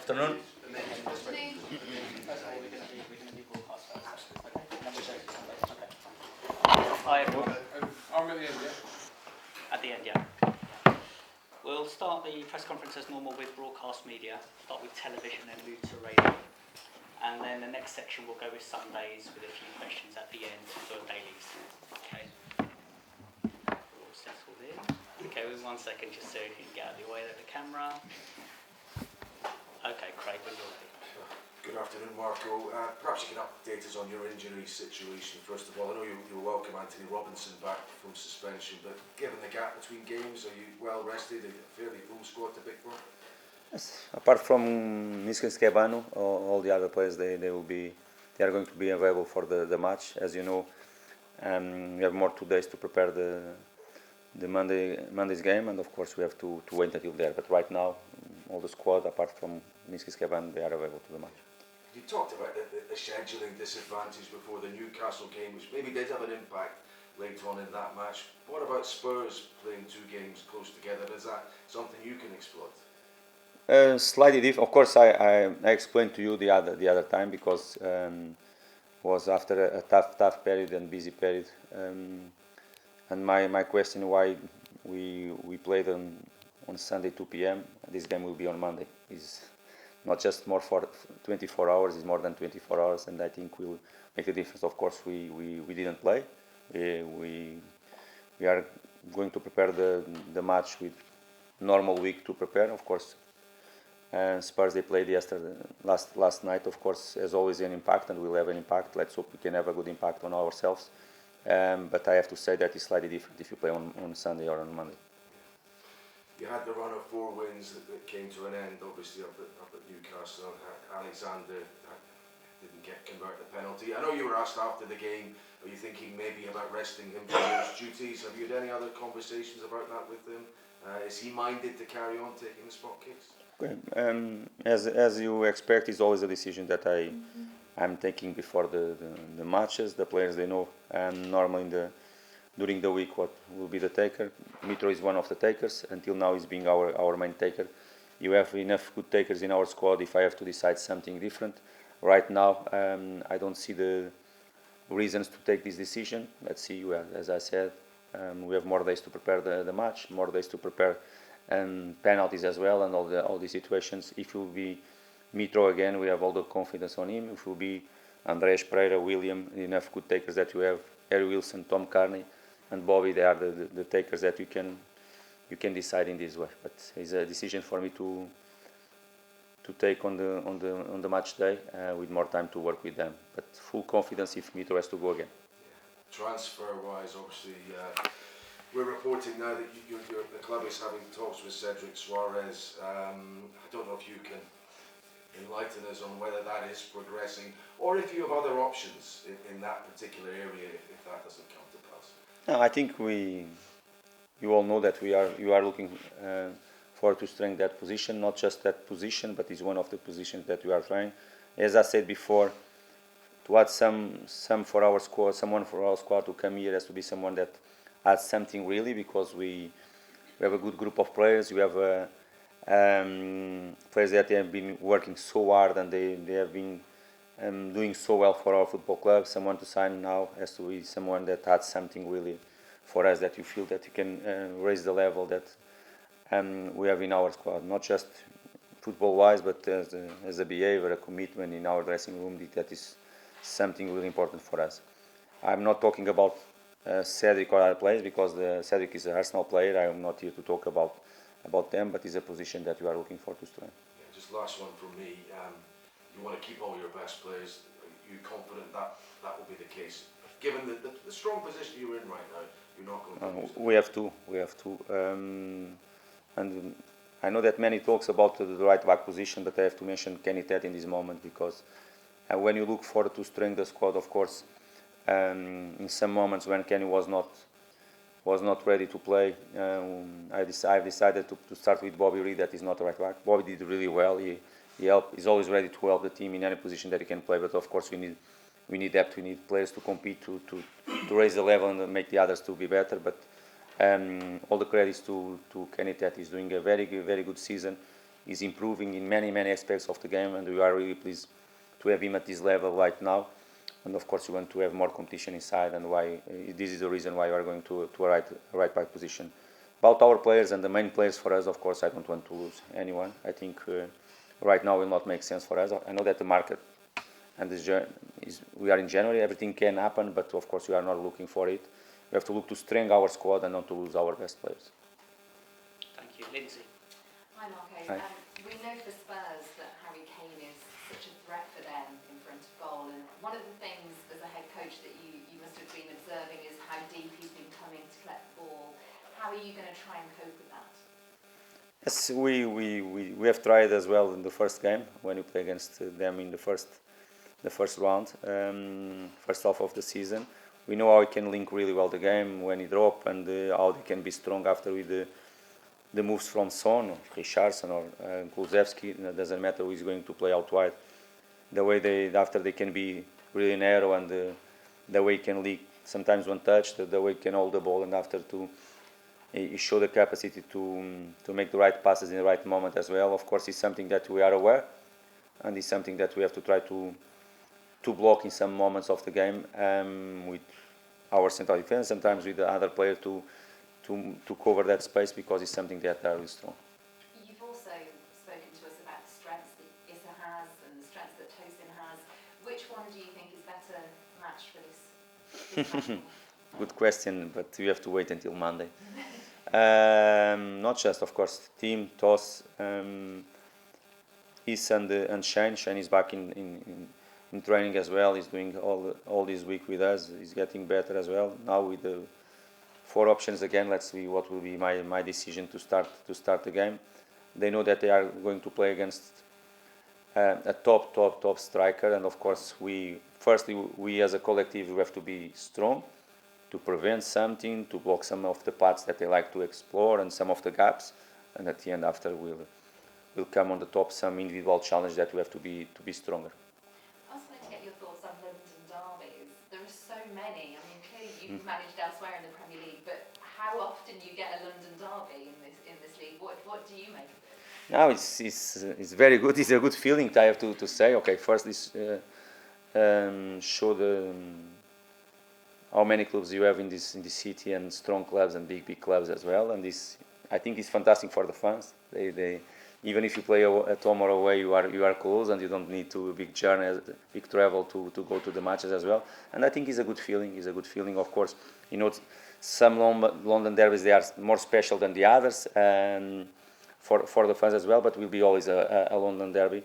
afternoon. Hi everyone. I'm at the end, yeah? At the end, yeah. We'll start the press conference as normal with broadcast media, start with television and move to radio. And then the next section will go with Sundays with a few questions at the end for dailies. Okay. We're all settled in. Okay, with 1 second just so you can get out of the way of the camera. Okay, Craig, when you're ready. Good afternoon, Marco. Perhaps you can update us on your injury situation. First of all, I know you welcome Anthony Robinson back from suspension, but given the gap between games, are you well rested? A fairly full squad to pick from? Yes. Apart from Miskins Cabano, all the other players they are going to be available for the match. As you know, we have more 2 days to prepare the Monday's game, and of course we have to wait until there. But right now, all the squad apart from Miskins Cabano, they are available to the match. You talked about the scheduling disadvantage before the Newcastle game, which maybe did have an impact later on in that match. What about Spurs playing 2 games close together? Is that something you can exploit? Slightly different. Of course, I explained to you the other time because was after a tough period and busy period, and my question why we played on Sunday 2 p.m. This game will be on Monday is not just more for 24 hours, it's more than 24 hours, and I think will make a difference. Of course, we didn't play. We are going to prepare the match with normal week to prepare, of course. And Spurs, they played last night, of course, has always an impact and will have an impact. Let's hope we can have a good impact on ourselves. But I have to say that it's slightly different if you play on Sunday or on Monday. You had the run of 4 wins that came to an end, obviously, up at Newcastle. Alexander didn't convert the penalty. I know you were asked after the game, are you thinking maybe about resting him for those duties? Have you had any other conversations about that with him? Is he minded to carry on taking the spot kicks? As you expect, it's always a decision that I'm taking before the matches. The players, they know normally during the week what will be the taker. Mitro is one of the takers. Until now, he's being our main taker. You have enough good takers in our squad if I have to decide something different. Right now, I don't see the reasons to take this decision. Let's see. As I said, we have more days to prepare the match, more days to prepare penalties as well, and all the situations. If it will be Mitro again, we have all the confidence on him. If it will be Andres Pereira, William, enough good takers that you have, Harry Wilson, Tom Carney, and Bobby, they are the takers that you can decide in this way. But it's a decision for me to take on the match day with more time to work with them. But full confidence if Mitro has to go again. Yeah. Transfer-wise, obviously, we're reporting now that the club is having talks with Cedric Suarez. I don't know if you can enlighten us on whether that is progressing, or if you have other options in that particular area if that doesn't come to pass. No, I think you all know that you are looking forward to strengthen that position, not just that position, but it's one of the positions that we are trying. As I said before, to add someone for our squad to come here has to be someone that adds something really, because we have a good group of players. We have players that have been working so hard and they have been doing so well for our football club. Someone to sign now has to be someone that adds something really for us, that you feel that you can raise the level that we have in our squad, not just football-wise, but as a behavior, a commitment in our dressing room. That is something really important for us. I'm not talking about Cedric or other players, because Cedric is an Arsenal player. I am not here to talk about them, but it's a position that we are looking for to strengthen. Yeah, just last one from me. You want to keep all your best players. Are you confident that will be the case? Given the strong position you're in right now, you're not going to lose them. We have to. And I know that many talks about the right back position, but I have to mention Kenny Ted in this moment, because when you look forward to strengthen the squad, of course, in some moments when Kenny was not ready to play, I've decided to start with Bobby Reed. That is not the right back. Bobby did really well. He's always ready to help the team in any position that he can play. But of course, we need depth. We need players to compete, to raise the level and make the others to be better. But all the credits to Kenny Ted. He's doing a very good season. is improving in many aspects of the game, and we are really pleased to have him at this level right now. And of course, we want to have more competition inside, and why this is the reason why we are going to a right back position. About our players and the main players for us, of course, I don't want to lose anyone. I think right now will not make sense for us. I know that the market and we are in January, everything can happen, but of course we are not looking for it. We have to look to strengthen our squad and not to lose our best players. Thank you. Lindsay. Hi Marco. Hi. We know for Spurs that Harry Kane is such a threat for them in front of goal, and one of the things as a head coach that you must have been observing is how deep he's been coming to collect the ball. How are you going to try and cope with that? Yes, we have tried as well in the first game when we play against them in the first round, first half of the season. We know how he can link really well the game when he drop, and how they can be strong after with the moves from Son or Richarlison or Kulusevski. It doesn't matter who is going to play out wide. The way after they can be really narrow, and the way he can leak sometimes one touch, the way he can hold the ball, and after he show the capacity to make the right passes in the right moment as well. Of course, it's something that we are aware, and it's something that we have to try to block in some moments of the game with our central defense, sometimes with the other player to cover that space, because it's something that are really strong. You've also spoken to us about the strengths that Issa has and the strengths that Tosin has. Which one do you think is better match for this Good question, but you have to wait until Monday. Not just, of course, team, Tos, Issa and Shane. Shane is back in training as well. He's doing all this week with us. He's getting better as well. Now with the 4 options again, let's see what will be my decision to start the game. They know that they are going to play against a top striker, and of course we as a collective we have to be strong to prevent something, to block some of the paths that they like to explore and some of the gaps, and at the end after will come on the top some individual challenge that we have to be stronger. I also wanted to get your thoughts on London derbies. There are so many. I mean, clearly you've managed elsewhere in the Premier League, but how often you get a London derby in this league? What do you make of it? No, it's very good. It's a good feeling. I have to say. Okay, first this show how many clubs you have in this city, and strong clubs and big clubs as well. And this, I think, is fantastic for the fans. They even if you play at home or away, you are close, and you don't need to big journey, big travel to go to the matches as well. And I think it's a good feeling. It's a good feeling. Of course, you know, some London derbies, they are more special than the others, and for the fans as well. But will be always a London derby.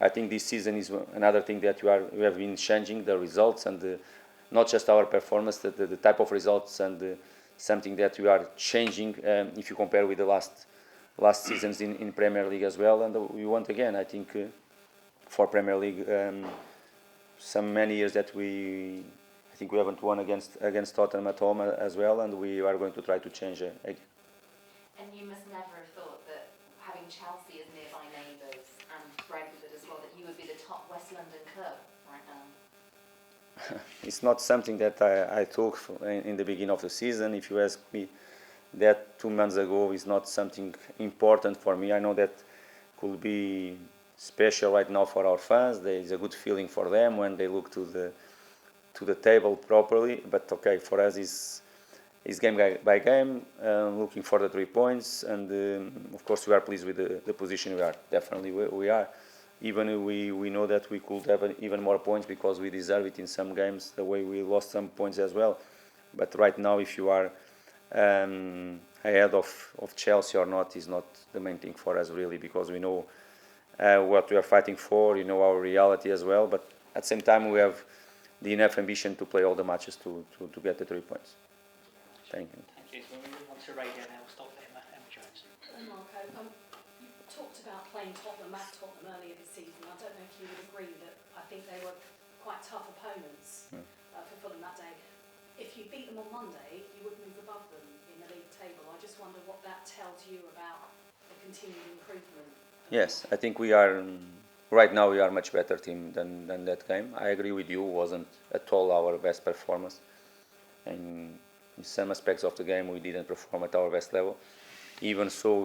I think this season is another thing that we have been changing the results, and not just our performance, the type of results, and something that we are changing if you compare with the last seasons in Premier League as well. And we want again, I think, for Premier League, many years that I think we haven't won against Tottenham at home as well, and we are going to try to change again. And you must never have thought that having Chelsea as nearby neighbours and Brentford as well, that you would be the top West London club right now. It's not something that I thought in the beginning of the season. If you ask me that 2 months ago, is not something important for me. I know that could be special right now for our fans. There is a good feeling for them when they look to the table properly. But okay, for us is game by game, looking for the 3 points, and of course we are pleased with the position we are. Definitely we are. Even we know that we could have even more points because we deserve it in some games, the way we lost some points as well. But right now, if you are ahead of Chelsea or not, is not the main thing for us really, because we know what we are fighting for, you know our reality as well. But at the same time, we have the enough ambition to play all the matches to get the 3 points. Thank you. Thank you. When we move on to radio now, we'll start with Emma Jones. Marco, you talked about playing Tottenham at Tottenham earlier this season. I don't know if you would agree that I think they were quite tough opponents for Fulham that day. If you beat them on Monday, you would move above them in the league table. I just wonder what that tells you about the continued improvement. Yes, I think we are, right now we are a much better team than that game. I agree with you, wasn't at all our best performance. And in some aspects of the game we didn't perform at our best level. Even so,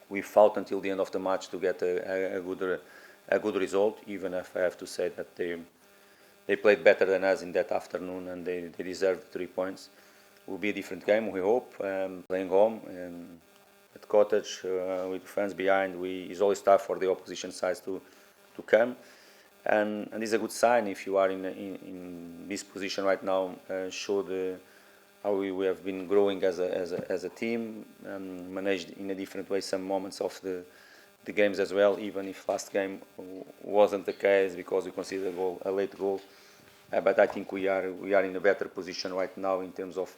we we fought until the end of the match to get a good result, even if I have to say that they played better than us in that afternoon and they deserved 3 points. It will be a different game, we hope, playing home at Cottage with fans behind. It's always tough for the opposition sides to come, and it's a good sign if you are in this position right now. Show how we have been growing as a team, managed in a different way some moments of the games as well, even if last game wasn't the case because we considered a late goal. But I think we are in a better position right now in terms of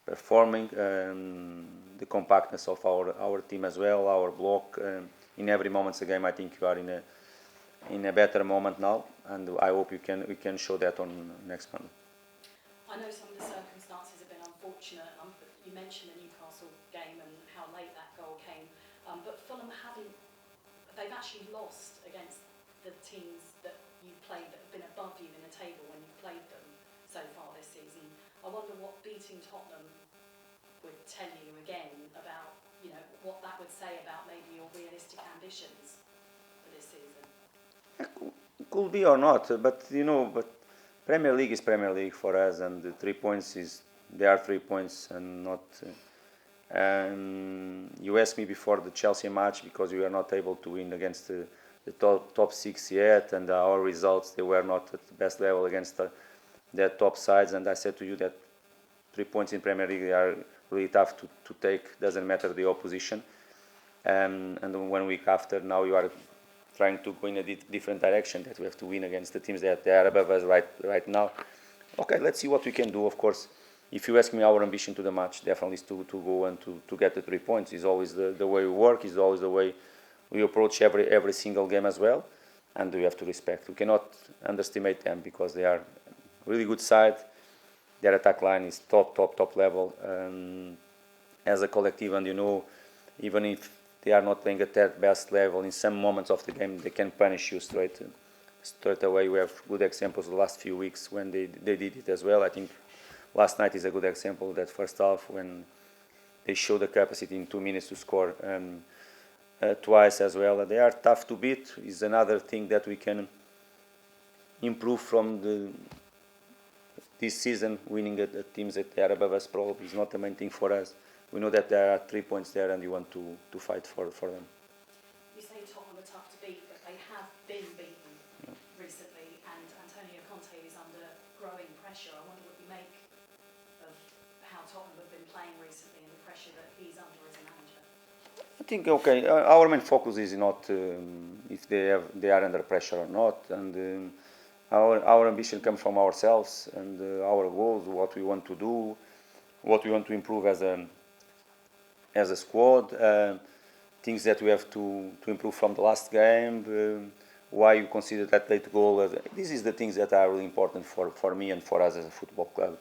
performing, the compactness of our team as well, our block. In every moment of the game, I think you are in a better moment now, and I hope we can show that on next Monday. I know some of the circumstances have been unfortunate. You mentioned the Newcastle game and how late that goal came, but Fulham they've actually lost against the teams that you played that have been above you in the table when you played them so far this season. I wonder what beating Tottenham would tell you again about, what that would say about maybe your realistic ambitions for this season. Could be or not, but Premier League is Premier League for us, and the 3 points they are 3 points and not. You asked me before the Chelsea match because we were not able to win against the top 6 yet, and our results they were not at the best level against the top sides. And I said to you that 3 points in Premier League they are really tough to take. Doesn't matter the opposition. And 1 week after, now you are trying to go in a different direction, that we have to win against the teams that they are above us right now. Okay, let's see what we can do. Of course, if you ask me, our ambition to the match definitely is to go and to get the 3 points. It's always the way we work. It's always the way we approach every single game as well, and we have to respect. We cannot underestimate them because they are really good side. Their attack line is top level as a collective, and even if they are not playing at their best level, in some moments of the game they can punish you straight away. We have good examples the last few weeks when they did it as well. I think last night is a good example, that first half when they show the capacity in 2 minutes to score twice as well. They are tough to beat. Is another thing that we can improve from this season. Winning at teams that they are above us probably is not the main thing for us. We know that there are 3 points there and you want to fight for them. You say Tottenham are tough to beat, but they have been beaten recently, and Antonio Conte is under growing pressure. I wonder what you make of how Tottenham have been playing recently and the pressure that he's under as a manager. I think our main focus is not if they are under pressure or not, and our ambition comes from ourselves and our goals, what we want to do, what we want to improve as a squad, things that we have to improve from the last game, why you consider that late goal. This is the things that are really important for me and for us as a football club.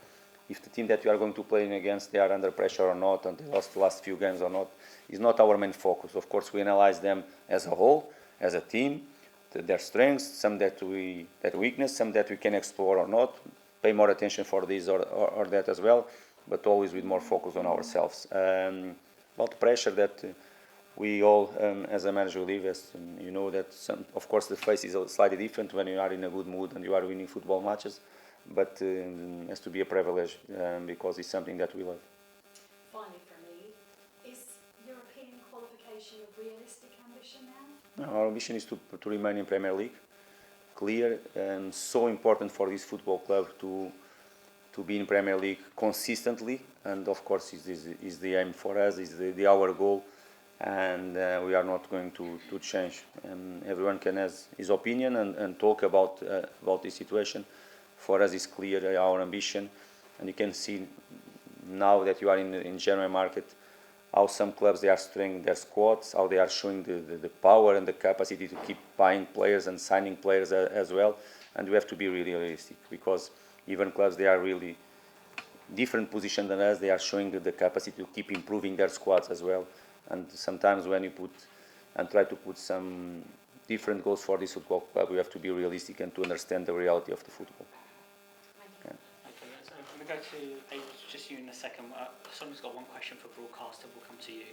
If the team that you are going to play against, they are under pressure or not, and they lost the last few games or not, is not our main focus. Of course, we analyze them as a whole, as a team, their strengths, some that weakness, some that we can explore or not, pay more attention for this or that as well, but always with more focus on ourselves. About pressure that we all, as a manager, live as that of course the face is slightly different when you are in a good mood and you are winning football matches, but it has to be a privilege because it's something that we love. Finally, for me, is European qualification a realistic ambition now? Our ambition is to remain in Premier League, clear, and so important for this football club to be in Premier League consistently, and of course is the aim for us, is our goal, and we are not going to change. Everyone can have his opinion and talk about this situation. For us, it's clear our ambition, and you can see now that you are in German market how some clubs they are strengthening their squads, how they are showing the power and the capacity to keep buying players and signing players as well, and we have to be really realistic because even clubs they are really different position than us, they are showing the capacity to keep improving their squads as well. And sometimes when you try to put some different goals for this football club, we have to be realistic and to understand the reality of the football. Thank you. Okay, so we're going to go to just you in a second. Someone's got one question for broadcaster. We'll come to you.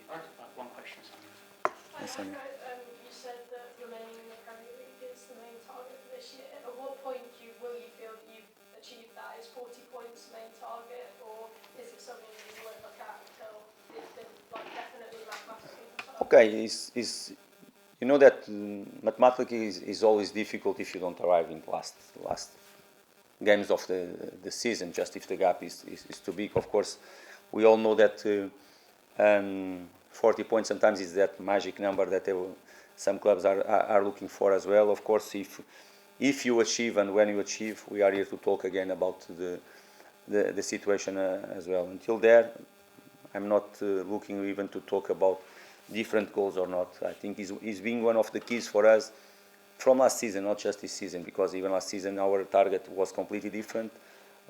One question, Simon. Sonia. You said that remaining in the Premier League is the main target for this year. At what point will you feel that you've achieved that? Is 40 points the main target, or is it something that you won't look at until it's been like definitely mathematically confirmed? Okay, you know that mathematically is always difficult if you don't arrive in the last games of the season, just if the gap is too big. Of course, we all know that 40 points sometimes is that magic number that some clubs are looking for as well. Of course, if you achieve and when you achieve, we are here to talk again about the situation as well. Until there, I'm not looking even to talk about different goals or not. I think it's been one of the keys for us from last season, not just this season, because even last season our target was completely different.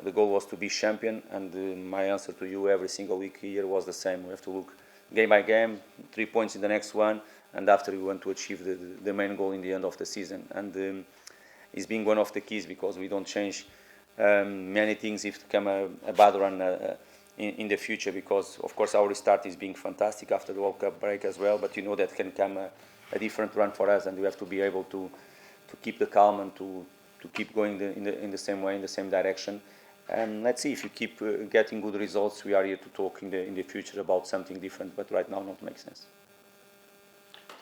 The goal was to be champion, and my answer to you every single week here was the same. We have to look game by game, 3 points in the next one, and after we want to achieve the main goal in the end of the season. And it's been one of the keys, because we don't change many things if it come a bad run in the future, because of course our restart is being fantastic after the World Cup break as well, but you know that can come a different run for us, and we have to be able to keep the calm and to keep going in the same way, in the same direction. And let's see, if you keep getting good results, we are here to talk in the future about something different, but right now not makes sense.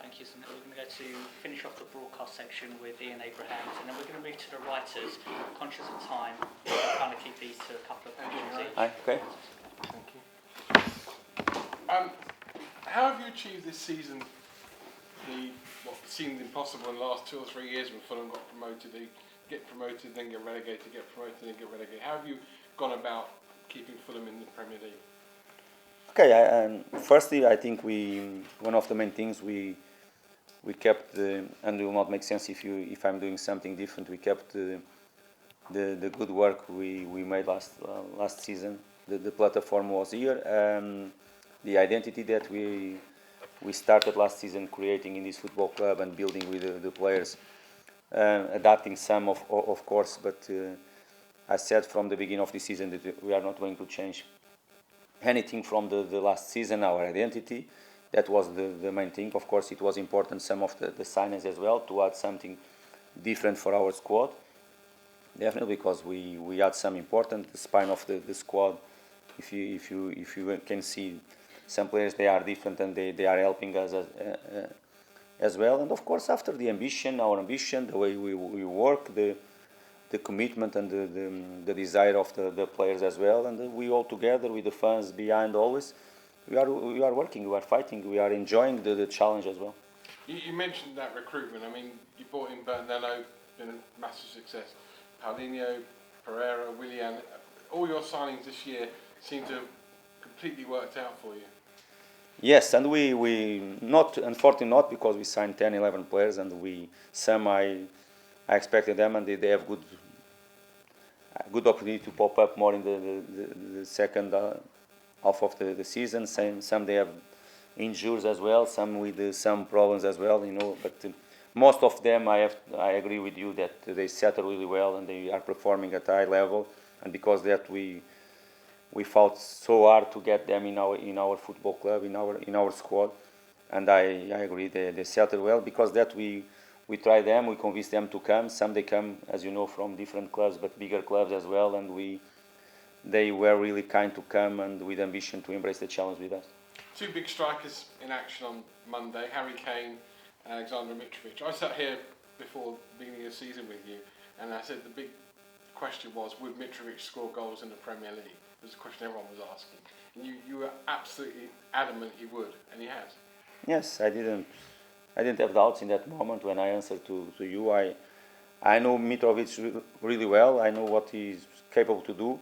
Thank you. So now we're going to go to finish off the broadcast section with Ian Abrahams, and then we're going to move to the writers. Conscious of time, we'll kind of keep these to a couple of questions each. Hi, okay. Thank you. How have you achieved this season what seemed impossible in the last 2 or 3 years when Fulham got promoted? They get promoted, then get relegated, get promoted, then get relegated. How have you gone about keeping Fulham in the Premier League? Okay, firstly, I think one of the main things we kept, and it will not make sense if I'm doing something different. We kept the good work we made last season. The platform was here. The identity that we started last season creating in this football club and building with the players, adapting some of course, but I said from the beginning of the season that we are not going to change anything from the last season, our identity. That was the main thing. Of course, it was important, some of the signings as well, to add something different for our squad. Definitely, because we had some important, the spine of the squad. If you can see some players, they are different and they are helping us as well. And of course, after our ambition, the way we work, the commitment and the desire of the players as well, and we all together with the fans behind always, we are working, we are fighting, we are enjoying the challenge as well. You mentioned that recruitment. I mean, you brought in Bernardo, been a massive success. Paulinho, Pereira, Willian, all your signings this year seem to have completely worked out for you. Yes, and we not, unfortunately not, because we signed 10, 11 players, and some I expected them, and they have good opportunity to pop up more in the second half of the season. Some they have injuries as well, some with some problems as well, but most of them I agree with you that they settle really well and they are performing at a high level, and because that we fought so hard to get them in our football club, in our squad, and I agree they settle well, because that we try them, we convince them to come. Some they come, as you know, from different clubs, but bigger clubs as well, and they were really kind to come and with ambition to embrace the challenge with us. 2 big strikers in action on Monday, Harry Kane and Alexander Mitrovic. I sat here before the beginning of the season with you, and I said the big question was, would Mitrovic score goals in the Premier League? It was a question everyone was asking. And you were absolutely adamant he would, and he has. Yes, I didn't have doubts in that moment when I answered to you. I know Mitrovic really well. I know what he's capable to do.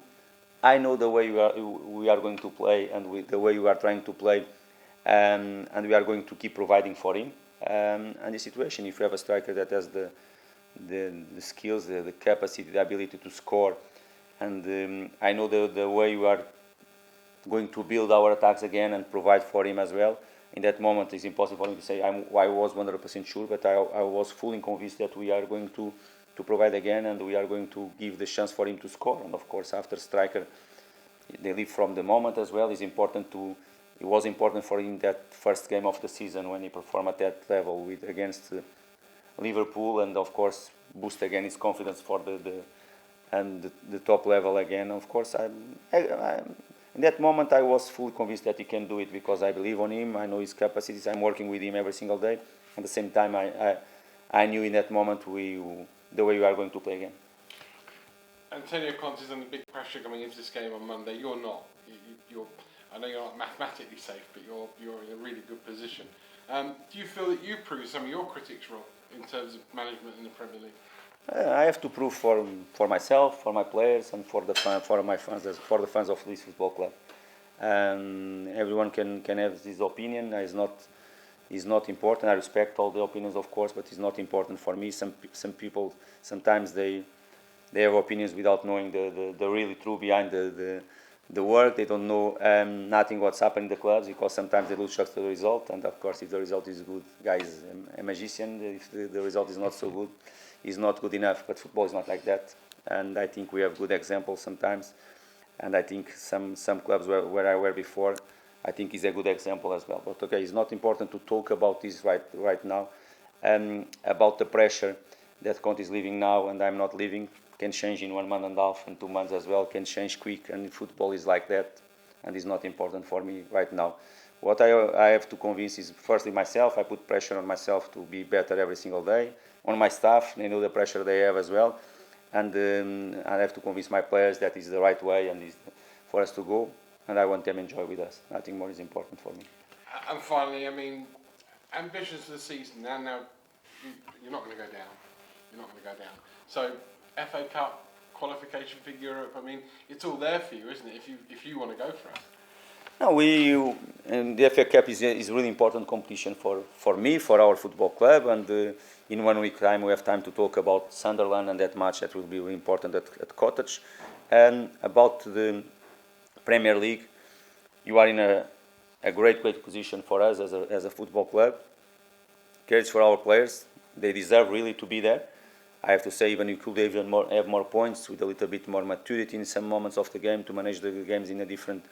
I know the way we are going to play, and the way we are trying to play, and we are going to keep providing for him. And the situation, if you have a striker that has the skills, the capacity, the ability to score, and I know the way we are going to build our attacks again and provide for him as well. In that moment, it's impossible for me to say I was 100% sure, but I was fully convinced that we are going to provide again, and we are going to give the chance for him to score. And of course, after striker, they live from the moment as well. It's important to it was important for him that first game of the season when he performed at that level against Liverpool, and of course boost again his confidence for the top level again. Of course, in that moment I was fully convinced that he can do it because I believe on him. I know his capacities. I'm working with him every single day. At the same time, I knew in that moment the way we are going to play again. Antonio Conte is under big pressure coming into this game on Monday. You're not. You're. I know you're not mathematically safe, but you're in a really good position. Do you feel that you proved some of your critics wrong in terms of management in the Premier League? I have to prove for myself, for my players, and for my fans, for the fans of this football club. Everyone can have his opinion. It's not important. I respect all the opinions, of course, but it's not important for me. Some people sometimes they have opinions without knowing the really true behind the work. They don't know nothing what's happening in the clubs because sometimes they lose just the result. And of course, if the result is good, guy is a magician. If the result is not so good, he's not good enough. But football is not like that. And I think we have good examples sometimes. And I think some clubs where I were before, I think is a good example as well. But okay, it's not important to talk about this right now. About the pressure that Conte is leaving now and I'm not leaving. Can change in 1 month and a half and 2 months as well, can change quick, and football is like that, and it's not important for me right now. What I have to convince is firstly myself. I put pressure on myself to be better every single day, on my staff, they know the pressure they have as well, and I have to convince my players that is the right way and is for us to go, and I want them to enjoy with us. Nothing more is important for me. And finally, I mean, ambitions for the season. Now you're not going to go down. You're not going to go down. So FA Cup qualification for Europe. I mean, it's all there for you, isn't it? If you want to go for it. No, the FA Cup is really important competition for me, for our football club, and in 1 week time we have time to talk about Sunderland and that match that will be really important at Cottage. And about the Premier League, you are in a great position for us as a football club. Cares for our players, they deserve really to be there. I have to say, even you could have more points with a little bit more maturity in some moments of the game to manage the games in a different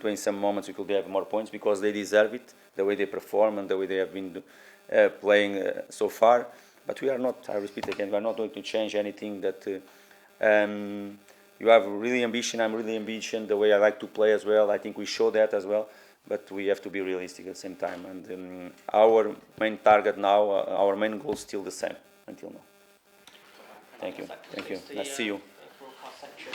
way. In some moments, we could have more points because they deserve it, the way they perform and the way they have been playing so far. But we are not. I repeat again, we are not going to change anything. That you have really ambition. I'm really ambitious. The way I like to play as well. I think we show that as well. But we have to be realistic at the same time. And our main target now, our main goal is still the same until now. Thank you. Thank you. Nice to see you. Broadcast section.